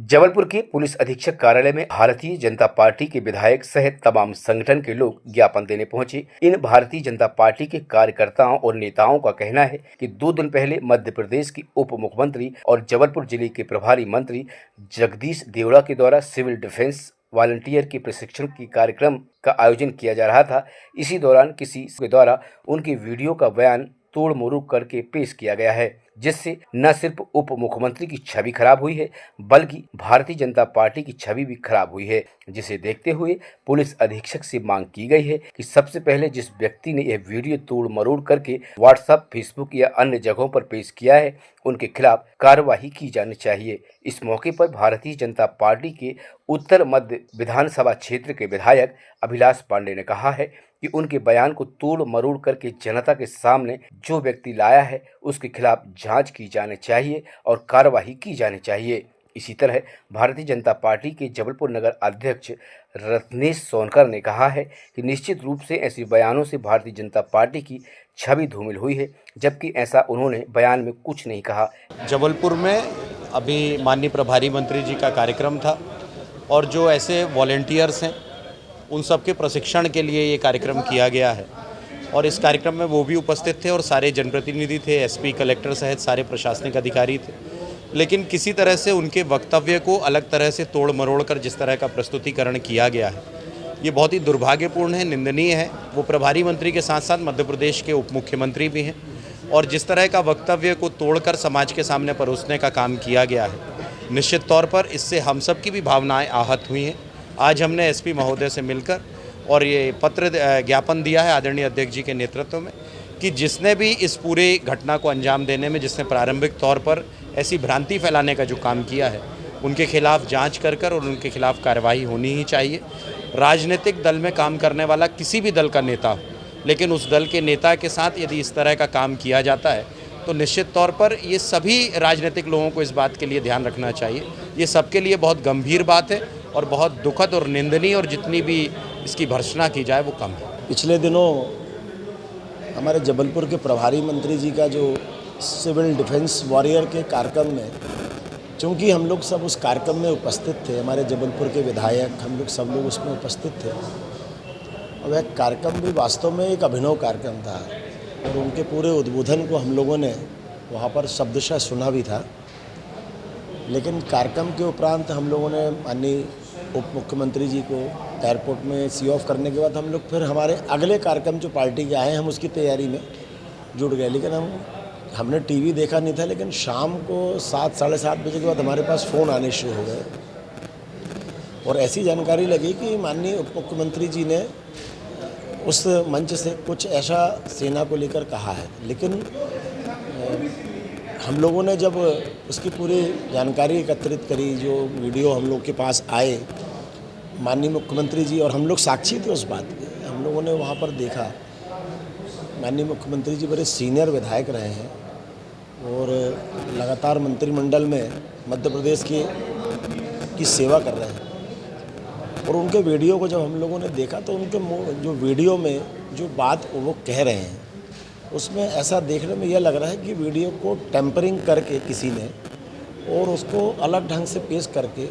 जबलपुर के पुलिस अधीक्षक कार्यालय में भारतीय जनता पार्टी के विधायक सहित तमाम संगठन के लोग ज्ञापन देने पहुंचे। इन भारतीय जनता पार्टी के कार्यकर्ताओं और नेताओं का कहना है कि 2 दिन पहले मध्य प्रदेश की उप मुख्यमंत्री और जबलपुर जिले के प्रभारी मंत्री जगदीश देवड़ा के द्वारा सिविल डिफेंस वॉलंटियर के प्रशिक्षण की कार्यक्रम का आयोजन किया जा रहा था। इसी दौरान किसी के द्वारा उनके वीडियो का बयान तोड़ मरोड़ करके पेश किया गया है, जिससे न सिर्फ उप मुख्यमंत्री की छवि खराब हुई है बल्कि भारतीय जनता पार्टी की छवि भी खराब हुई है। जिसे देखते हुए पुलिस अधीक्षक से मांग की गई है कि सबसे पहले जिस व्यक्ति ने यह वीडियो तोड़ मरोड़ करके व्हाट्सएप, फेसबुक या अन्य जगहों पर पेश किया है उनके खिलाफ कार्रवाई की जानी चाहिए। इस मौके पर भारतीय जनता पार्टी के उत्तर मध्य विधानसभा क्षेत्र के विधायक अभिलाष पांडे ने कहा है कि उनके बयान को तोड़ मरोड़ करके जनता के सामने जो व्यक्ति लाया है उसके खिलाफ जांच की जानी चाहिए और कार्रवाई की जानी चाहिए। इसी तरह भारतीय जनता पार्टी के जबलपुर नगर अध्यक्ष रत्नेश सोनकर ने कहा है कि निश्चित रूप से ऐसे बयानों से भारतीय जनता पार्टी की छवि धूमिल हुई है, जबकि ऐसा उन्होंने बयान में कुछ नहीं कहा। जबलपुर में अभी माननीय प्रभारी मंत्री जी का कार्यक्रम था और जो ऐसे वॉलंटियर्स हैं उन सब के प्रशिक्षण के लिए ये कार्यक्रम किया गया है और इस कार्यक्रम में वो भी उपस्थित थे और सारे जनप्रतिनिधि थे, एसपी, कलेक्टर सहित सारे प्रशासनिक अधिकारी थे। लेकिन किसी तरह से उनके वक्तव्य को अलग तरह से तोड़ मरोड़ कर जिस तरह का प्रस्तुतिकरण किया गया है ये बहुत ही दुर्भाग्यपूर्ण है, निंदनीय है। वो प्रभारी मंत्री के साथ साथ मध्य प्रदेश के उप मुख्यमंत्री भी हैं और जिस तरह का वक्तव्य को तोड़कर समाज के सामने परोसने का काम किया गया है, निश्चित तौर पर इससे हम सब की भी भावनाएँ आहत हुई हैं। आज हमने एसपी महोदय से मिलकर और ये पत्र ज्ञापन दिया है आदरणीय अध्यक्ष जी के नेतृत्व में कि जिसने भी इस पूरे घटना को अंजाम देने में जिसने प्रारंभिक तौर पर ऐसी भ्रांति फैलाने का जो काम किया है उनके खिलाफ जांच कर और उनके खिलाफ कार्रवाई होनी ही चाहिए। राजनीतिक दल में काम करने वाला किसी भी दल का नेता हो, लेकिन उस दल के नेता के साथ यदि इस तरह का काम किया जाता है तो निश्चित तौर पर ये सभी राजनीतिक लोगों को इस बात के लिए ध्यान रखना चाहिए। ये सबके लिए बहुत गंभीर बात है और बहुत दुखद और निंदनीय, और जितनी भी इसकी भर्त्सना की जाए वो कम है। पिछले दिनों हमारे जबलपुर के प्रभारी मंत्री जी का जो सिविल डिफेंस वॉरियर के कार्यक्रम में, चूँकि हम लोग सब उस कार्यक्रम में उपस्थित थे, हमारे जबलपुर के विधायक हम लोग सब लोग उसमें उपस्थित थे और वह कार्यक्रम भी वास्तव में एक अभिनव कार्यक्रम था और उनके पूरे उद्बोधन को हम लोगों ने वहाँ पर शब्दशः सुना भी था। लेकिन कार्यक्रम के उपरांत हम लोगों ने माननीय उप मुख्यमंत्री जी को एयरपोर्ट में सी ऑफ करने के बाद हम लोग फिर हमारे अगले कार्यक्रम जो पार्टी के आए हम उसकी तैयारी में जुट गए। लेकिन हमने टीवी देखा नहीं था, लेकिन शाम को 7 साढ़े 7 बजे के बाद हमारे पास फ़ोन आने शुरू हो गए और ऐसी जानकारी लगी कि माननीय उप मुख्यमंत्री जी ने उस मंच से कुछ ऐसा सेना को लेकर कहा है। लेकिन हम लोगों ने जब उसकी पूरी जानकारी एकत्रित करी, जो वीडियो हम लोग के पास आए, माननीय मुख्यमंत्री जी और हम लोग साक्षी थे उस बात के, हम लोगों ने वहाँ पर देखा माननीय मुख्यमंत्री जी बड़े सीनियर विधायक रहे हैं और लगातार मंत्रिमंडल में मध्य प्रदेश की सेवा कर रहे हैं और उनके वीडियो को जब हम लोगों ने देखा तो उनके जो वीडियो में जो बात वो कह रहे हैं उसमें ऐसा देखने में यह लग रहा है कि वीडियो को टेम्परिंग करके किसी ने और उसको अलग ढंग से पेश करके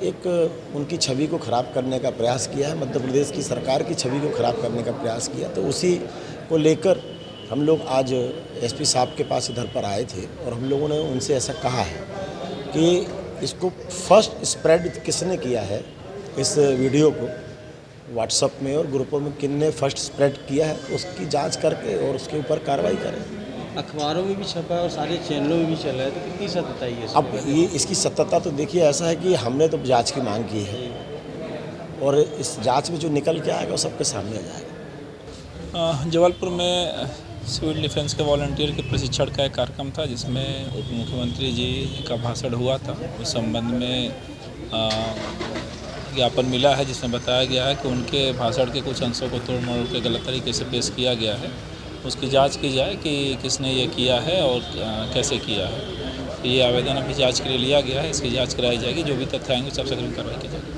एक उनकी छवि को ख़राब करने का प्रयास किया है, मध्य प्रदेश की सरकार की छवि को ख़राब करने का प्रयास किया। तो उसी को लेकर हम लोग आज एसपी साहब के पास इधर पर आए थे और हम लोगों ने उनसे ऐसा कहा है कि इसको फर्स्ट स्प्रेड किसने किया है, इस वीडियो को व्हाट्सएप में और ग्रुपों में किसने फर्स्ट स्प्रेड किया है उसकी जांच करके और उसके ऊपर कार्रवाई करें। अखबारों में भी छपा है और सारे चैनलों में भी चला है, तो कितनी सत्यता है ये? अब ये इसकी सत्यता तो देखिए ऐसा है कि हमने तो जांच की मांग की है और इस जांच में जो निकल के आएगा वो सबके सामने आ जाएगा। जबलपुर में सिविल डिफेंस के वॉलंटियर के प्रशिक्षण का एक कार्यक्रम था जिसमें उप मुख्यमंत्री जी का भाषण हुआ था। उस संबंध में ज्ञापन मिला है जिसमें बताया गया है कि उनके भाषण के कुछ अंशों को तोड़ मरोड़ के गलत तरीके से पेश किया गया है। उसकी जांच की जाए कि किसने ये किया है और कैसे किया है। ये आवेदन अभी जांच के लिए लिया गया है, इसकी जांच कराई जाएगी। जो भी तथ्य आएंगे सबसे अग्रिम कार्रवाई की जाएगी।